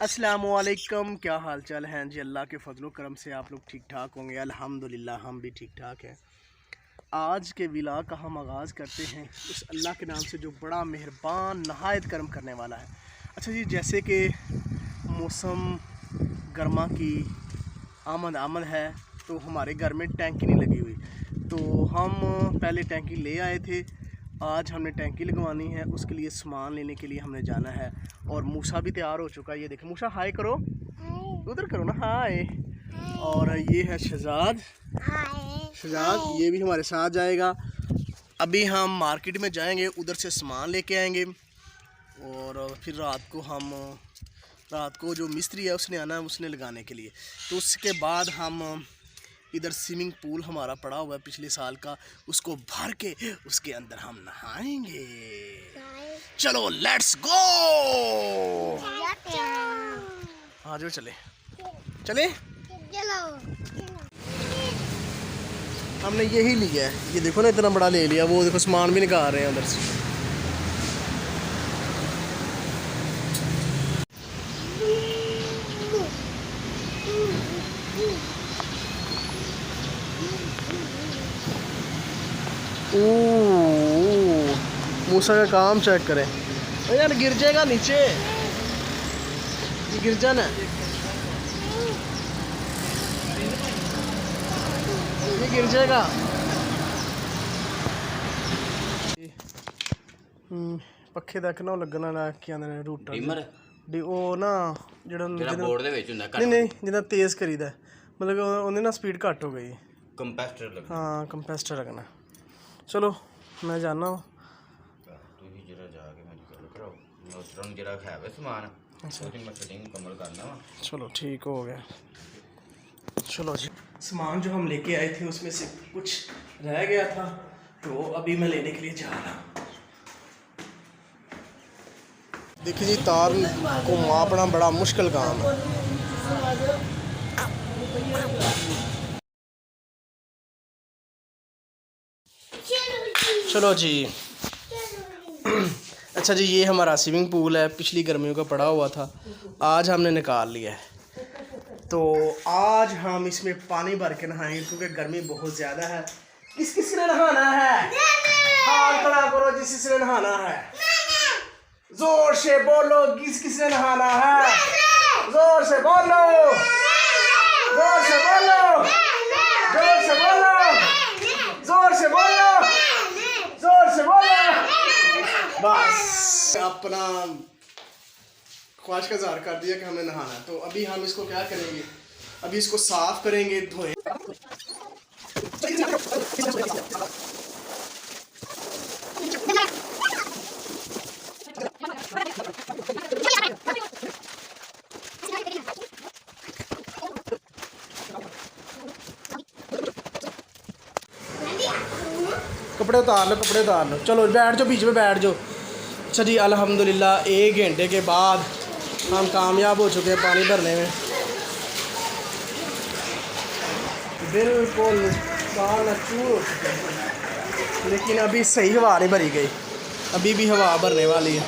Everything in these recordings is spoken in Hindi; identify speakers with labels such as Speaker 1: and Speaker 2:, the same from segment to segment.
Speaker 1: अस्सलामुअलैकुम, क्या हाल चाल हैं जी। अल्लाह के फजलो करम से आप लोग ठीक ठाक होंगे। अल्हम्दुलिल्लाह हम भी ठीक ठाक हैं। आज के विलाग का हम आगाज़ करते हैं उस अल्लाह के नाम से जो बड़ा मेहरबान नहायत करम करने वाला है। अच्छा जी, जैसे कि मौसम गर्मा की आमद है तो हमारे घर में टैंकी नहीं लगी हुई, तो हम पहले टैंकी ले आए थे। आज हमने टैंकी लगवानी है, उसके लिए सामान लेने के लिए हमने जाना है। और मूसा भी तैयार हो चुका है, ये देखें। मूसा हाय करो, उधर करो ना हाय। और ये है शहजाद, ये भी हमारे साथ जाएगा। अभी हम मार्केट में जाएंगे, उधर से सामान लेके आएंगे और फिर रात को जो मिस्त्री है उसने आना है, उसने लगाने के लिए। तो उसके बाद हम इधर स्विमिंग पूल हमारा पड़ा हुआ है पिछले साल का, उसको भर के उसके अंदर हम नहाएंगे। चलो लेट्स गो, आ जाओ, चले चले। हमने यही लिया है, ये देखो ना, इतना बड़ा ले लिया। वो देखो सामान भी निकाल रहे हैं अंदर से। मूसा का काम चेक करें। ओ यार गिर जाएगा नीचे, ये गिर जाना, ये गिर जाएगा। पक्खे तक ना लगना ना क्या ने रूटर डी ओ ना ਜਿਹੜਾ ਬੋਰਡ ਦੇ ਵਿੱਚ ਹੁੰਦਾ ਘੱਟ ਨਹੀਂ ਜਿੰਨਾ ਤੇਜ਼ ਕਰੀਦਾ, ਮਤਲਬ ਉਹਨੇ ਨਾ स्पीड घट हो गई। कंपेस्टर लगना, हाँ कंपेस्टर लगना। चलो मैं जाना हूँ, चलो ठीक हो गया। चलो जी, सामान जो हम लेके आए थे उसमें से कुछ रह गया था, तो अभी मैं लेने के लिए जा रहा हूँ। देखिए जी, तार को मापना बड़ा मुश्किल काम है। चलो जी। अच्छा जी, ये हमारा स्विमिंग पूल है, पिछली गर्मियों का पड़ा हुआ था, आज हमने निकाल लिया है। तो आज हम इसमें पानी भर के नहाएंगे क्योंकि गर्मी बहुत ज़्यादा है। किस किस ने नहाना है? हाथ खड़ा करो जिस किस ने नहाना है। जोर से बोलो, किस किस ने नहाना है? जोर से बोलो, जोर से बोलो, जोर से बोलो, जोर से बोलो, जोर से बोलो। बस अपना ख्वाहिश का इज़हार कर दिया कि हमें नहाना है। तो अभी हम इसको क्या करेंगे, अभी इसको साफ करेंगे, धोएं। कपड़े उतार लो, कपड़े उतार लो। चलो बैठ जाओ, बीच में बैठ जाओ। अच्छा जी, अल्हम्दुलिल्लाह 1 घंटे के बाद हम कामयाब हो चुके हैं पानी भरने में। बिल्कुल चूर हो चुके हैं, लेकिन अभी सही हवा नहीं भरी गई, अभी भी हवा भरने वाली है।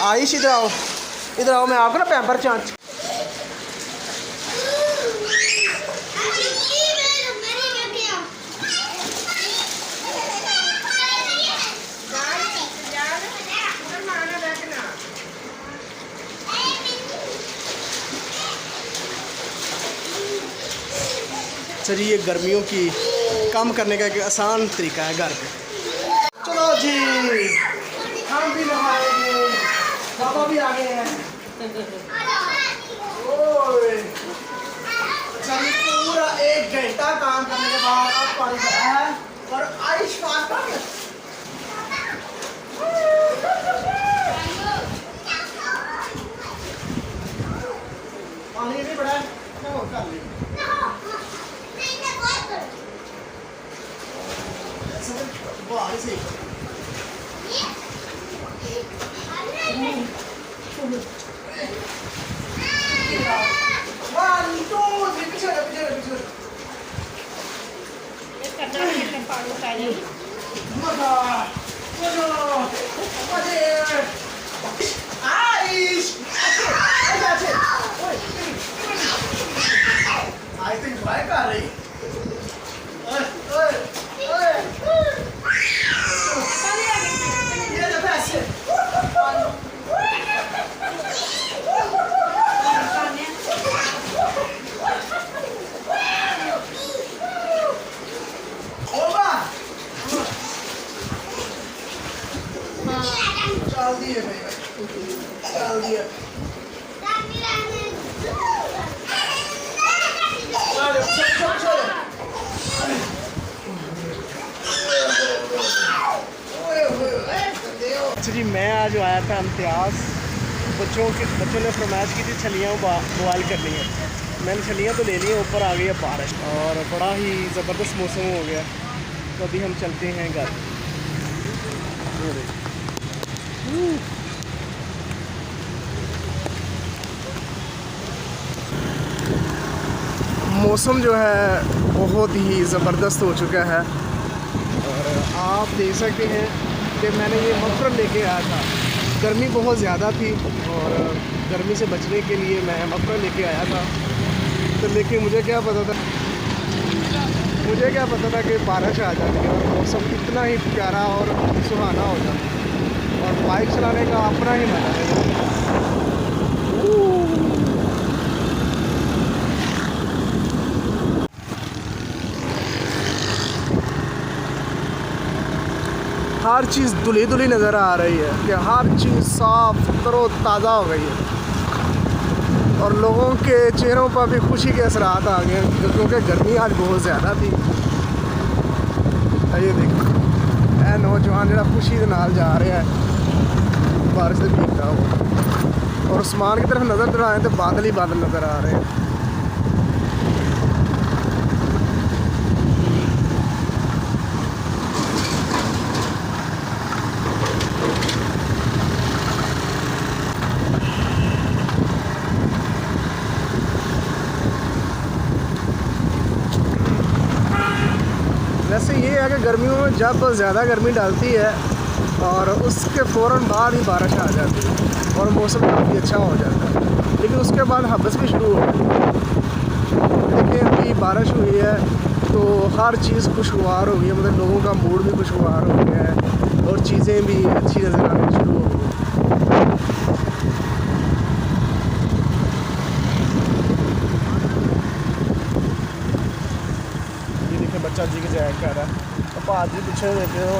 Speaker 1: आइश इधर आओ, इधर आओ, मैं आपको ना पैम्पर चांच। सर ये गर्मियों की कम करने का एक आसान तरीका है घर पे। चलो जी, हम भी नहाएंगे, बाबा भी आ गए हैं। चलिए, पूरा 1 घंटा काम करने के बाद अब पानी भरा है और आइश पास कर गया। पानी भी बड़ा है, कर ली। बाहर से डाल दिए भाई, डाल दिया। अच्छा जी, मैं आज आया था इम्तियाज़। बच्चों ने फरमाइश की थी छलियाँ बॉयल करनी है। मैंने छलियाँ तो ले ली हैं, ऊपर आ गई है बारिश और बड़ा ही ज़बरदस्त मौसम हो गया। तो अभी हम चलते हैं घर। मौसम जो है बहुत ही ज़बरदस्त हो चुका है और आप देख सकते हैं कि मैंने ये मफरल लेके आया था। गर्मी बहुत ज़्यादा थी और गर्मी से बचने के लिए मैं मफरल लेके आया था। तो लेकिन मुझे क्या पता था कि बारिश आ जाती है और मौसम इतना ही प्यारा और सुहाना हो जाता है और बाइक चलाने का अपना ही मज़ा है। हर चीज़ धुली धुली नज़र आ रही है कि हर चीज़ साफ तरो ताज़ा हो गई है और लोगों के चेहरों पर भी खुशी के असरात आ गए क्योंकि गर्मी आज बहुत ज़्यादा थी। ये देखो ए नौजवान जरा खुशी के नाल जा रहा है बारिश से भीगता हुआ और आसमान की तरफ नज़र आए तो बादल ही बादल नज़र आ रहे हैं। वैसे ये है कि गर्मियों में जब ज़्यादा गर्मी डालती है और उसके फ़ौरन बाद ही बारिश आ जाती है और मौसम काफ़ी अच्छा हो जाता है, लेकिन उसके बाद हब्स भी शुरू हो गई। देखिए अभी बारिश हुई है तो हर चीज़ खुशगवार हो गई है, मतलब लोगों का मूड भी खुशगवार हो गया है और चीज़ें भी अच्छी नज़र आनी शुरू हो गई। बच्चा जी के जाया कर रहा है, भाज जी पीछे देखे हो।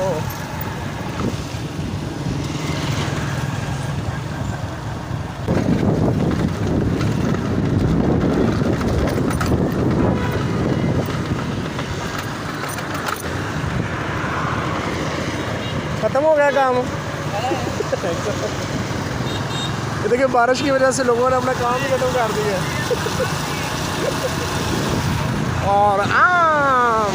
Speaker 1: खत्म हो गया काम। ये देखिए बारिश की वजह से लोगों ने अपना काम भी खत्म कर दिया और आम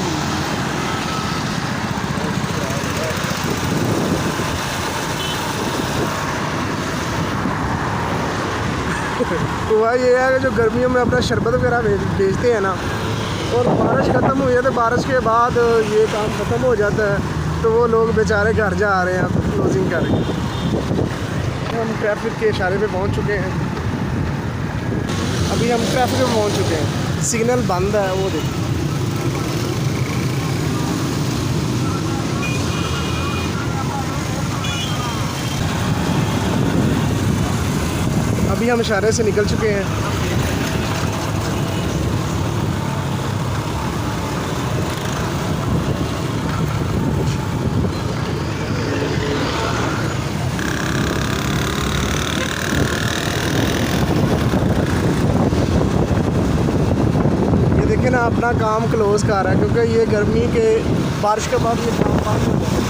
Speaker 1: हुआ ये है कि जो गर्मियों में अपना शरबत वगैरह बेचते हैं ना और बारिश ख़त्म हुई है तो बारिश के बाद ये काम ख़त्म हो जाता है तो वो लोग बेचारे घर जा रहे हैं क्लोजिंग करके। हम ट्रैफिक के इशारे पे पहुंच चुके हैं। अभी हम ट्रैफिक में पहुंच चुके हैं, सिग्नल बंद है वो देखिए। अभी हम इशारे से निकल चुके हैं। ये देखिए ना अपना काम क्लोज़ कर रहा है क्योंकि ये गर्मी के बारिश के बाद ये काम बंद हो जाता है।